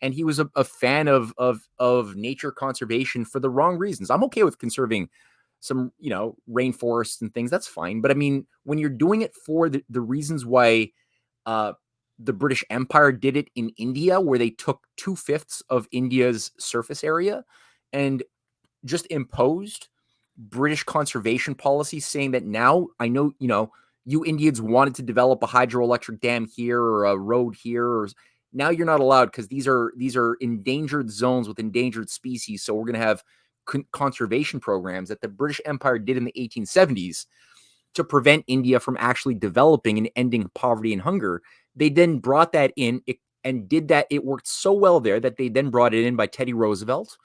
and he was a fan of nature conservation for the wrong reasons. I'm okay with conserving some, rainforests and things. That's fine. But I mean, when you're doing it for the reasons why the British Empire did it in India, where they took 2/5 of India's surface area and just imposed British conservation policies, saying that now, I know, you Indians wanted to develop a hydroelectric dam here or a road here, or now you're not allowed because these are endangered zones with endangered species. So we're going to have conservation programs that the British Empire did in the 1870s to prevent India from actually developing and ending poverty and hunger. They then brought that in and did that. It worked so well there that they then brought it in by Teddy Roosevelt,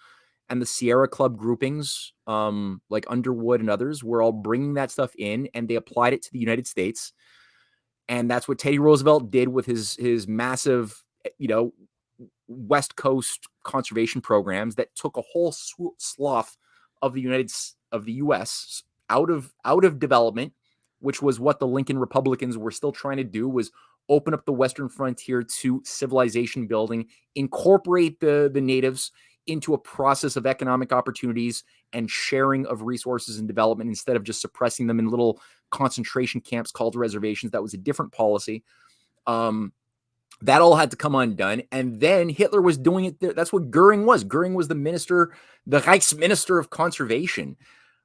and the Sierra Club groupings, like Underwood and others, were all bringing that stuff in, and they applied it to the United States. And that's what Teddy Roosevelt did with his massive, West Coast conservation programs that took a whole swath of the U.S. out of development, which was what the Lincoln Republicans were still trying to do, was open up the Western frontier to civilization building, incorporate the natives into a process of economic opportunities and sharing of resources and development instead of just suppressing them in little concentration camps called reservations. That was a different policy. That all had to come undone. And then Hitler was doing it there. That's what Goering was. Goering was the Reichsminister of Conservation,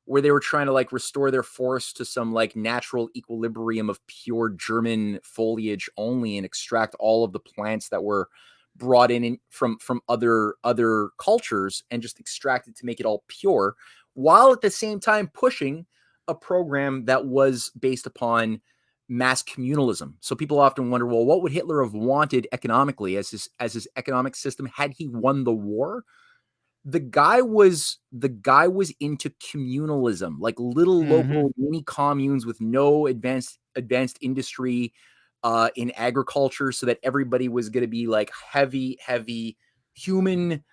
where they were trying to like restore their forests to some like natural equilibrium of pure German foliage only, and extract all of the plants that were brought in from other cultures and just extract it to make it all pure, while at the same time pushing a program that was based upon mass communalism. So people often wonder, well, what would Hitler have wanted economically as his economic system had he won the war? The guy was into communalism, like little local mini communes with no advanced industry in agriculture, so that everybody was going to be like heavy human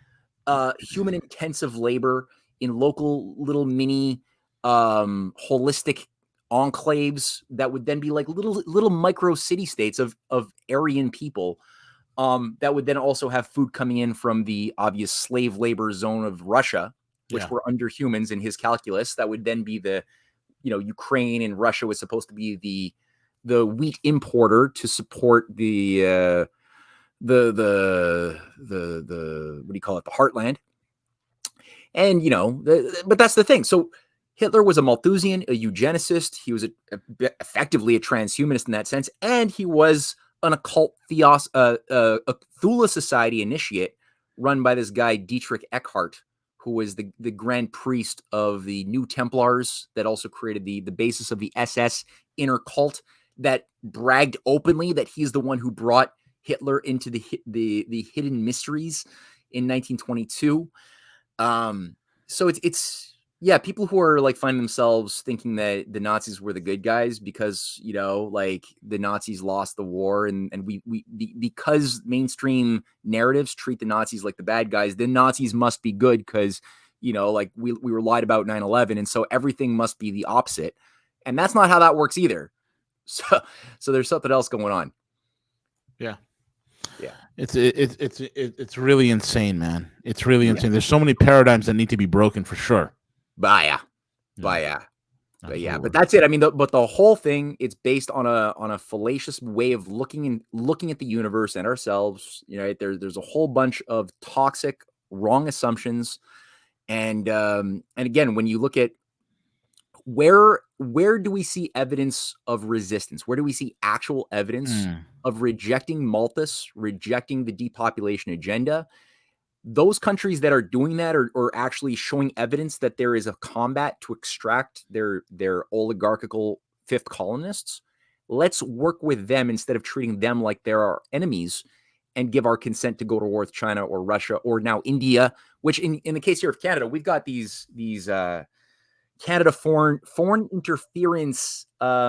intensive labor in local little mini holistic enclaves that would then be like little micro city states of Aryan people that would then also have food coming in from the obvious slave labor zone of Russia, which were under humans in his calculus. That would then be the, Ukraine, and Russia was supposed to be the wheat importer to support the what do you call it? The heartland. And, but that's the thing. So Hitler was a Malthusian, a eugenicist. He was effectively a transhumanist in that sense. And he was an occult a Thule Society initiate run by this guy, Dietrich Ehret, who was the grand priest of the New Templars that also created the basis of the SS inner cult that bragged openly that he's the one who brought Hitler into the hidden mysteries in 1922. So it's people who are like find themselves thinking that the Nazis were the good guys because, like the Nazis lost the war and because mainstream narratives treat the Nazis like the bad guys, the Nazis must be good because, like we were lied about 9/11. And so everything must be the opposite. And that's not how that works either. So there's something else going on. Yeah. Yeah. It's really insane, man. It's really insane. There's so many paradigms that need to be broken for sure. But that's it. I mean, but the whole thing, it's based on a fallacious way of looking at the universe and ourselves. There's a whole bunch of toxic, wrong assumptions, and again, when you look at where do we see evidence of resistance? Where do we see actual evidence of rejecting Malthus, rejecting the depopulation agenda? Those countries that are doing that are actually showing evidence that there is a combat to extract their oligarchical fifth colonists. Let's work with them instead of treating them like they're our enemies and give our consent to go to war with China or Russia or now India, which in the case here of Canada, we've got these Canada foreign interference what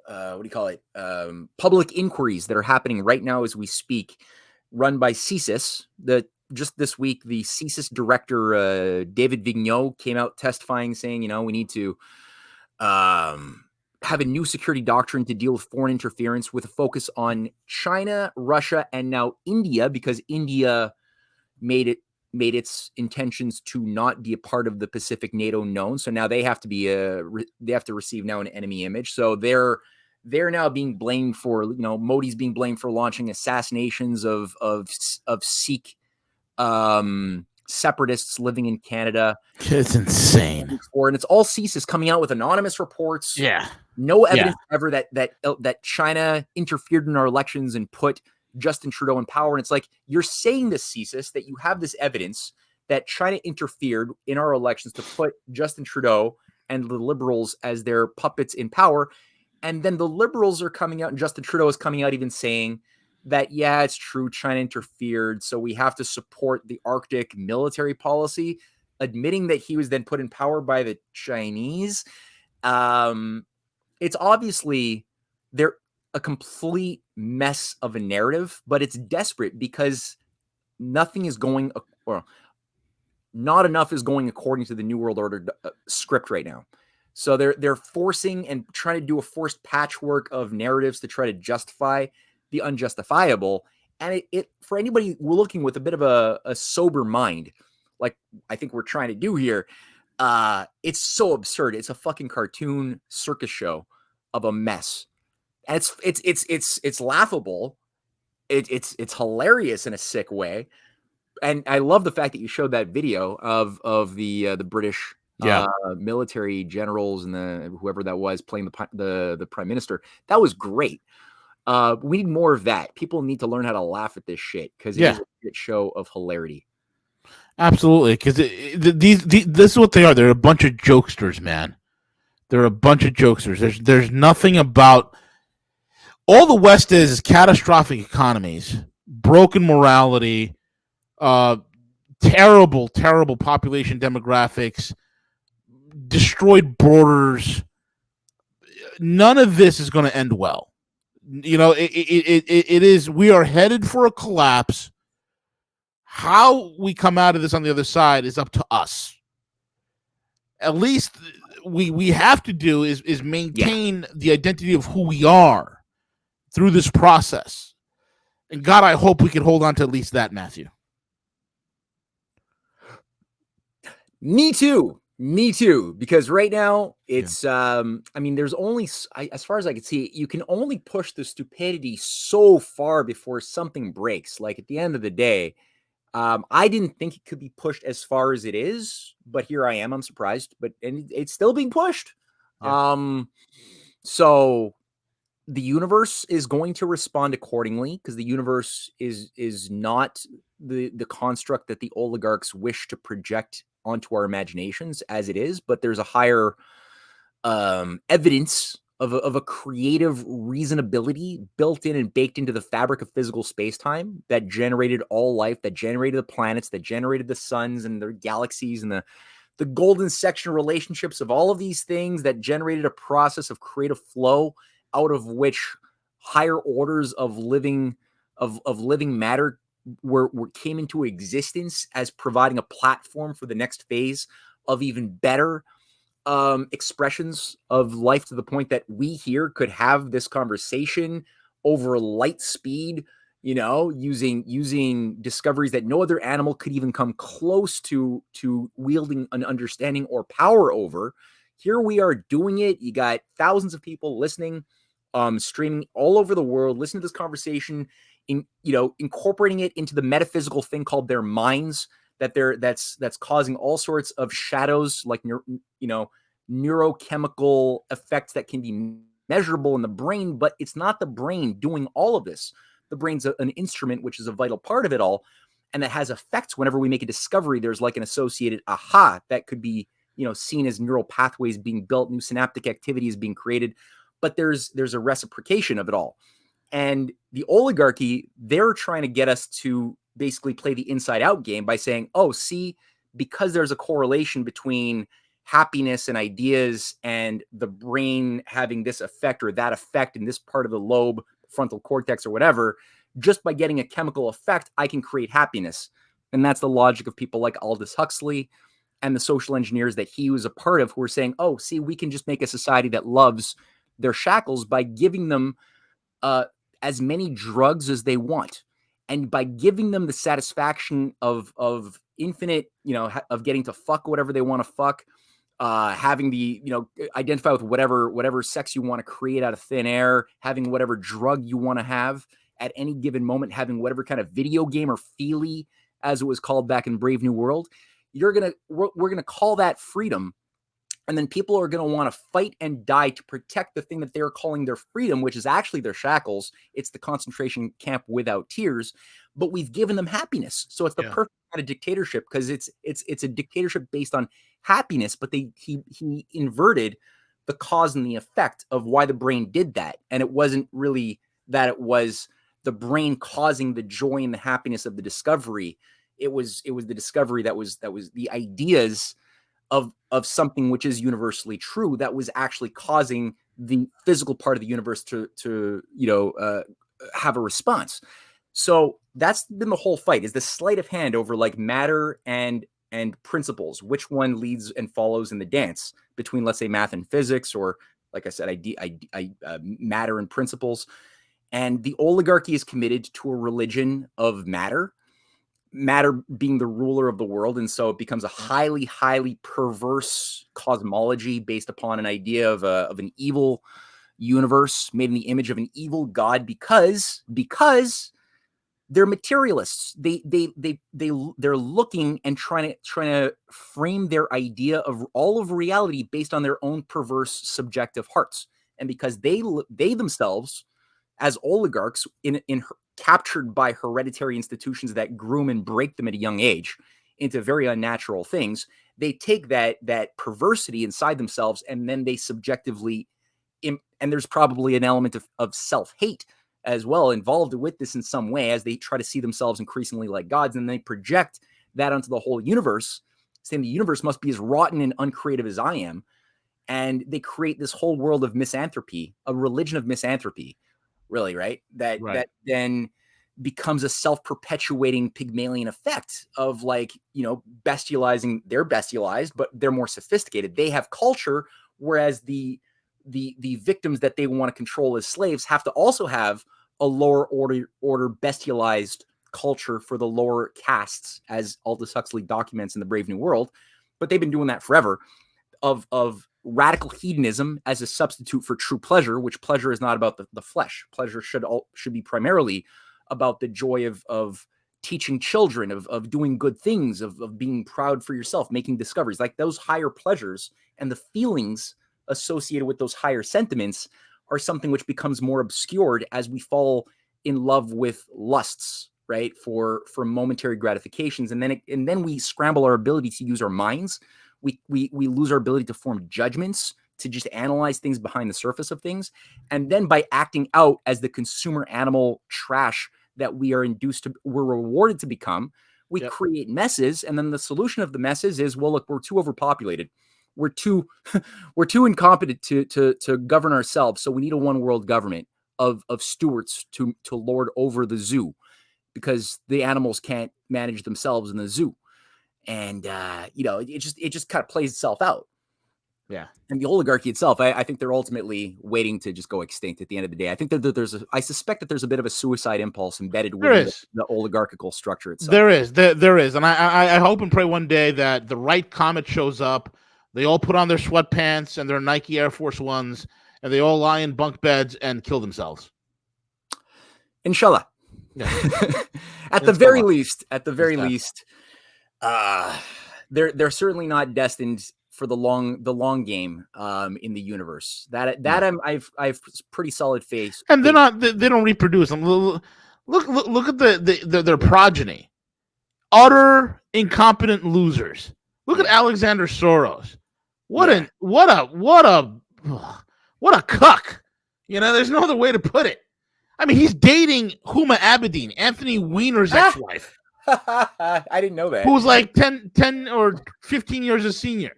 do you call it? Public inquiries that are happening right now as we speak, run by CSIS. Just this week, the CSIS director, David Vigneault, came out testifying saying, we need to have a new security doctrine to deal with foreign interference with a focus on China, Russia, and now India, because India made its intentions to not be a part of the Pacific NATO known. So now they have to be they have to receive now an enemy image. So they're now being blamed for, Modi's being blamed for launching assassinations of Sikh separatists living in Canada. It's insane. And it's all CSIS coming out with anonymous reports. Yeah. No evidence ever that China interfered in our elections and put Justin Trudeau in power. And it's like, you're saying this, CSIS, that you have this evidence that China interfered in our elections to put Justin Trudeau and the Liberals as their puppets in power. And then the Liberals are coming out, and Justin Trudeau is coming out even saying that, yeah, it's true, China interfered, so we have to support the Arctic military policy, admitting that he was then put in power by the Chinese. It's obviously they're a complete mess of a narrative, but it's desperate because nothing is going, or not enough is going according to the New World Order script right now. So they're forcing and trying to do a forced patchwork of narratives to try to justify the unjustifiable. And it for anybody looking with a bit of a sober mind, like I think we're trying to do here, it's so absurd. It's a fucking cartoon circus show of a mess. And it's laughable. It's hilarious in a sick way. And I love the fact that you showed that video of the British military generals and whoever that was playing the prime minister. That was great. We need more of that. People need to learn how to laugh at this shit because it's a shit show of hilarity. Absolutely, because this is what they are. They're a bunch of jokesters, man. They're a bunch of jokesters. There's nothing about all the West is catastrophic economies, broken morality, terrible population demographics, destroyed borders. None of this is going to end well. It is. We are headed for a collapse. How we come out of this on the other side is up to us. At least we have to do is maintain the identity of who we are through this process. And God, I hope we can hold on to at least that, Matthew. Me too. Because right now it's, I mean, there's only, as far as I can see, you can only push the stupidity so far before something breaks. Like at the end of the day, I didn't think it could be pushed as far as it is, but here I am. I'm surprised, and it's still being pushed. Yeah. So the universe is going to respond accordingly, because the universe is not the construct that the oligarchs wish to project onto our imaginations as it is, but there's a higher evidence of a creative reasonability built in and baked into the fabric of physical space-time that generated all life, that generated the planets, that generated the suns and the galaxies and the golden section relationships of all of these things, that generated a process of creative flow out of which higher orders of living matter came into existence as providing a platform for the next phase of even better expressions of life, to the point that we here could have this conversation over light speed, using discoveries that no other animal could even come close to wielding an understanding or power over. Here we are doing it. You got thousands of people listening, streaming all over the world, listening to this conversation, incorporating it into the metaphysical thing called their minds, that's causing all sorts of shadows, like neurochemical effects that can be measurable in the brain. But it's not the brain doing all of this. The brain's an instrument, which is a vital part of it all, and that has effects. Whenever we make a discovery, there's like an associated aha that could be seen as neural pathways being built, new synaptic activity is being created. But there's a reciprocation of it all. And the oligarchy, they're trying to get us to basically play the inside out game by saying, oh, see, because there's a correlation between happiness and ideas and the brain having this effect or that effect in this part of the lobe, frontal cortex or whatever, just by getting a chemical effect, I can create happiness. And that's the logic of people like Aldous Huxley and the social engineers that he was a part of, who were saying, oh, see, we can just make a society that loves their shackles by giving them as many drugs as they want. And by giving them the satisfaction of infinite, of getting to fuck whatever they want to fuck, having the, identify with whatever sex you want to create out of thin air, having whatever drug you want to have at any given moment, having whatever kind of video game or feely, as it was called back in Brave New World, we're going to call that freedom. And then people are going to want to fight and die to protect the thing that they're calling their freedom, which is actually their shackles. It's the concentration camp without tears, but we've given them happiness. So it's the perfect kind of dictatorship, because it's a dictatorship based on happiness, but he inverted the cause and the effect of why the brain did that. And it wasn't really that it was the brain causing the joy and the happiness of the discovery. It was the discovery that was the ideas of something which is universally true that was actually causing the physical part of the universe to have a response. So that's been the whole fight, is the sleight of hand over like matter and principles, which one leads and follows in the dance between, let's say, math and physics, or like I said, matter and principles. And the oligarchy is committed to a religion of matter being the ruler of the world. And so it becomes a highly, highly perverse cosmology based upon an idea of an evil universe made in the image of an evil god, because they're materialists. They're looking and trying to frame their idea of all of reality based on their own perverse subjective hearts. And because they themselves, as oligarchs, captured by hereditary institutions that groom and break them at a young age into very unnatural things, they take that perversity inside themselves, and then they subjectively, and there's probably an element of self-hate as well involved with this in some way, as they try to see themselves increasingly like gods, and they project that onto the whole universe, saying the universe must be as rotten and uncreative as I am. And they create this whole world of misanthropy, a religion of misanthropy, really, right? That then becomes a self-perpetuating Pygmalion effect of like, bestializing. They're bestialized, but they're more sophisticated. They have culture, whereas the victims that they want to control as slaves have to also have a lower order bestialized culture for the lower castes, as Aldous Huxley documents in The Brave New World. But they've been doing that forever, of radical hedonism as a substitute for true pleasure, which pleasure is not about the flesh. Pleasure should be primarily about the joy of teaching children, of doing good things, of being proud for yourself, making discoveries. Like those higher pleasures and the feelings associated with those higher sentiments are something which becomes more obscured as we fall in love with lusts, right? For momentary gratifications. And then we scramble our ability to use our minds. We lose our ability to form judgments, to just analyze things behind the surface of things. And then by acting out as the consumer animal trash that we're rewarded to become, we create messes. And then the solution of the messes is, well, look, we're too overpopulated. We're too incompetent to govern ourselves. So we need a one world government of stewards to lord over the zoo, because the animals can't manage themselves in the zoo. And, it just kind of plays itself out. Yeah. And the oligarchy itself, I think they're ultimately waiting to just go extinct at the end of the day. I think that I suspect that there's a bit of a suicide impulse embedded within the oligarchical structure itself. There is. And I hope and pray one day that the right comet shows up. They all put on their sweatpants and their Nike Air Force Ones, and they all lie in bunk beds and kill themselves. Inshallah. Yeah. At the very least, they're certainly not destined for the long game in the universe. I've pretty solid faith. And they don't reproduce them. Look at their progeny. Utter incompetent losers. Look at Alexander Soros. What a cuck. There's no other way to put it. I mean, he's dating Huma Abedin, Anthony Weiner's ex-wife. I didn't know that. Who was like 10 or 15 years a senior.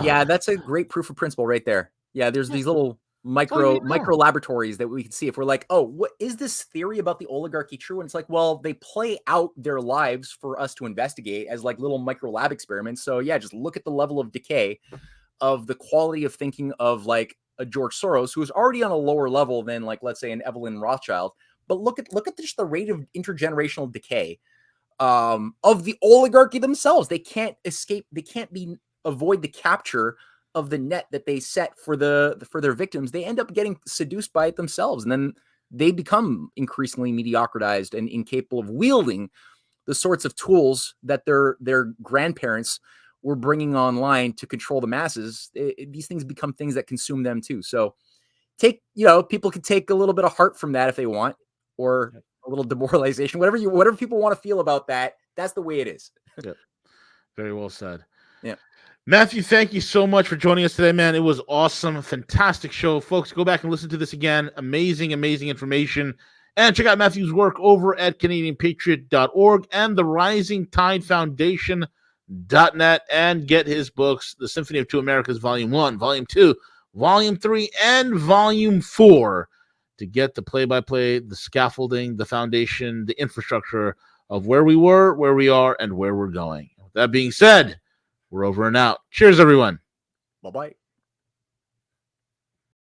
Yeah, that's a great proof of principle right there. Yeah, there's these little micro laboratories that we can see if we're like, oh, what is this theory about the oligarchy true? And it's like, well, they play out their lives for us to investigate as like little micro lab experiments. So yeah, just look at the level of decay of the quality of thinking of like a George Soros, who is already on a lower level than like, let's say, an Evelyn Rothschild. But look at just the rate of intergenerational decay of the oligarchy themselves. They can't escape. They can't avoid the capture of the net that they set for their victims. They end up getting seduced by it themselves, and then they become increasingly mediocritized and incapable of wielding the sorts of tools that their grandparents were bringing online to control the masses. These things become things that consume them too. So people can take a little bit of heart from that if they want, or a little demoralization, whatever people want to feel about that. That's the way it is. Yep. Very well said. Yeah. Matthew, thank you so much for joining us today, man. It was awesome. Fantastic show. Folks, go back and listen to this again. Amazing information. And check out Matthew's work over at CanadianPatriot.org and the Rising Tide Foundation.net, and get his books, The Symphony of Two Americas, Volume 1, Volume 2, Volume 3, and Volume 4, to get the play-by-play, the scaffolding, the foundation, the infrastructure of where we were, where we are, and where we're going. With that being said, we're over and out. Cheers, everyone. Bye-bye.